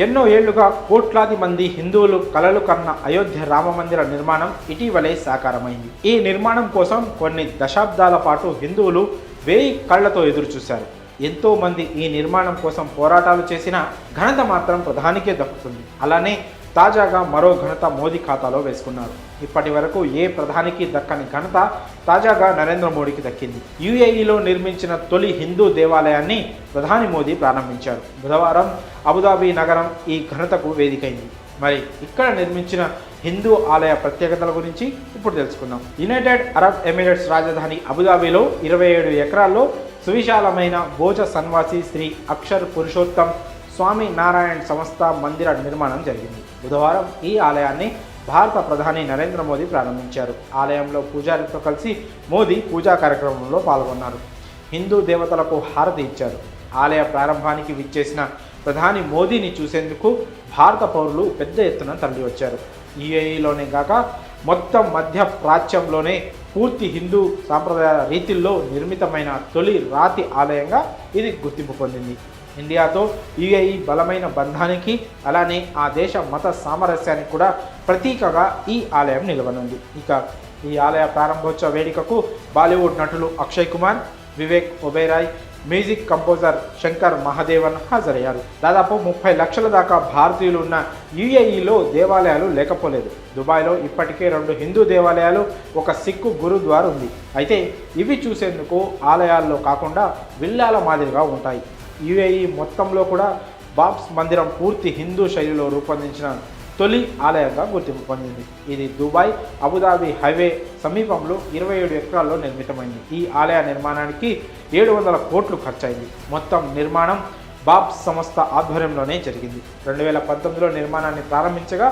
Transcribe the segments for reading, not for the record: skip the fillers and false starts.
ఎన్నో ఏళ్లుగా కోట్లాది మంది హిందువులు కలలు కన్న అయోధ్య రామమందిర నిర్మాణం ఇటీవలే సాకారమైంది. ఈ నిర్మాణం కోసం కొన్ని దశాబ్దాల పాటు హిందువులు 1000 కళ్లతో ఎదురుచూశారు. ఎంతో మంది ఈ నిర్మాణం కోసం పోరాటాలు చేసిన ఘనత మాత్రం ప్రధానికే దక్కుతుంది. అలానే తాజాగా మరో ఘనత మోదీ ఖాతాలో వేసుకున్నారు. ఇప్పటి వరకు ఏ ప్రధానికి దక్కని ఘనత తాజాగా నరేంద్ర మోడీకి దక్కింది. యుఏఈలో నిర్మించిన తొలి హిందూ దేవాలయాన్ని ప్రధాని మోదీ ప్రారంభించారు. బుధవారం అబుదాబి నగరం ఈ ఘనతకు వేదికైంది. మరి ఇక్కడ నిర్మించిన హిందూ ఆలయ ప్రత్యేకతల గురించి ఇప్పుడు తెలుసుకుందాం. యునైటెడ్ అరబ్ ఎమిరేట్స్ రాజధాని అబుదాబిలో 27 ఎకరాల్లో సువిశాలమైన భోజ సన్వాసి శ్రీ అక్షర్ పురుషోత్తం స్వామి నారాయణ్ సంస్థ మందిర నిర్మాణం జరిగింది. బుధవారం ఈ ఆలయాన్ని భారత ప్రధాని నరేంద్ర మోదీ ప్రారంభించారు. ఆలయంలో పూజారితో కలిసి మోదీ పూజా కార్యక్రమంలో పాల్గొన్నారు. హిందూ దేవతలకు హారతి ఇచ్చారు. ఆలయ ప్రారంభానికి విచ్చేసిన ప్రధాని మోదీని చూసేందుకు భారత పౌరులు పెద్ద ఎత్తున తరలి వచ్చారు. యుఏఈలోనే కాక మొత్తం మధ్య ప్రాచ్యంలోనే పూర్తి హిందూ సాంప్రదాయ రీతిల్లో నిర్మితమైన తొలి రాతి ఆలయంగా ఇది గుర్తింపు పొందింది. ఇండియాతో యుఏఈ బలమైన బంధానికి అలానే ఆ దేశ మత సామరస్యానికి కూడా ప్రతీకగా ఈ ఆలయం నిలవనుంది. ఇక ఈ ఆలయ ప్రారంభోత్సవ వేడుకకు బాలీవుడ్ నటులు అక్షయ్ కుమార్, వివేక్ ఒబెరాయ్, మ్యూజిక్ కంపోజర్ శంకర్ మహాదేవన్ హాజరయ్యారు. దాదాపు 30 లక్షల దాకా భారతీయులు ఉన్న యుఏఈలో దేవాలయాలు లేకపోలేదు. దుబాయ్లో ఇప్పటికే 2 హిందూ దేవాలయాలు, ఒక సిక్కు గురుద్వార్ ఉంది. అయితే ఇవి చూసేందుకు ఆలయాల్లో కాకుండా విల్లాల మాదిరిగా ఉంటాయి. యుఏఈ మొత్తంలో కూడా బాబ్స్ మందిరం పూర్తి హిందూ శైలిలో రూపొందించిన తొలి ఆలయంగా గుర్తింపు పొందింది. ఇది దుబాయ్ అబుదాబి హైవే సమీపంలో 27 ఎకరాల్లో నిర్మితమైంది. ఈ ఆలయ నిర్మాణానికి 700 కోట్లు ఖర్చయింది. మొత్తం నిర్మాణం బాబ్స్ సంస్థ ఆధ్వర్యంలోనే జరిగింది. 2019లో నిర్మాణాన్ని ప్రారంభించగా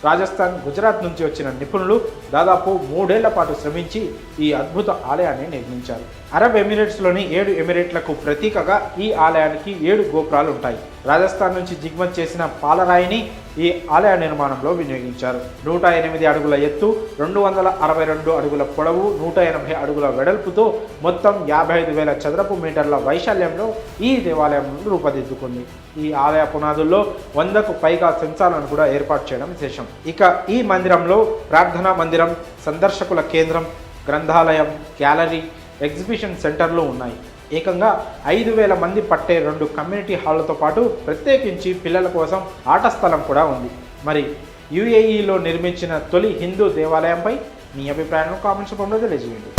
రాజస్థాన్, గుజరాత్ నుంచి వచ్చిన నిపుణులు దాదాపు 3 ఏళ్ల పాటు శ్రమించి ఈ అద్భుత ఆలయాన్ని నిర్మించారు. అరబ్ ఎమిరేట్స్లోని 7 ఎమిరేట్లకు ప్రతీకగా ఈ ఆలయానికి 7 గోపురాలు ఉంటాయి. రాజస్థాన్ నుంచి దిగుమతి చేసిన పాలరాయిని ఈ ఆలయ నిర్మాణంలో వినియోగించారు. 108 అడుగుల ఎత్తు, 262 అడుగుల పొడవు, 180 అడుగుల వెడల్పుతో మొత్తం 55,000 చదరపు మీటర్ల వైశాల్యంలో ఈ దేవాలయం రూపుదిద్దుకుంది. ఈ ఆలయ పునాదుల్లో 100కు పైగా సెన్సార్లను కూడా ఏర్పాటు చేయడం విశేషం. ఇక ఈ మందిరంలో ప్రార్థనా మందిరం, సందర్శకుల కేంద్రం, గ్రంథాలయం, గ్యాలరీ, ఎగ్జిబిషన్ సెంటర్లు ఉన్నాయి. ఏకంగా 5,000 మంది పట్టే 2 కమ్యూనిటీ హాళ్లతో పాటు ప్రత్యేకించి పిల్లల కోసం ఆట స్థలం కూడా ఉంది. మరి యుఏఈలో నిర్మించిన తొలి హిందూ దేవాలయంపై మీ అభిప్రాయాలను కామెంట్స్ రూపంలో తెలియజేయండి.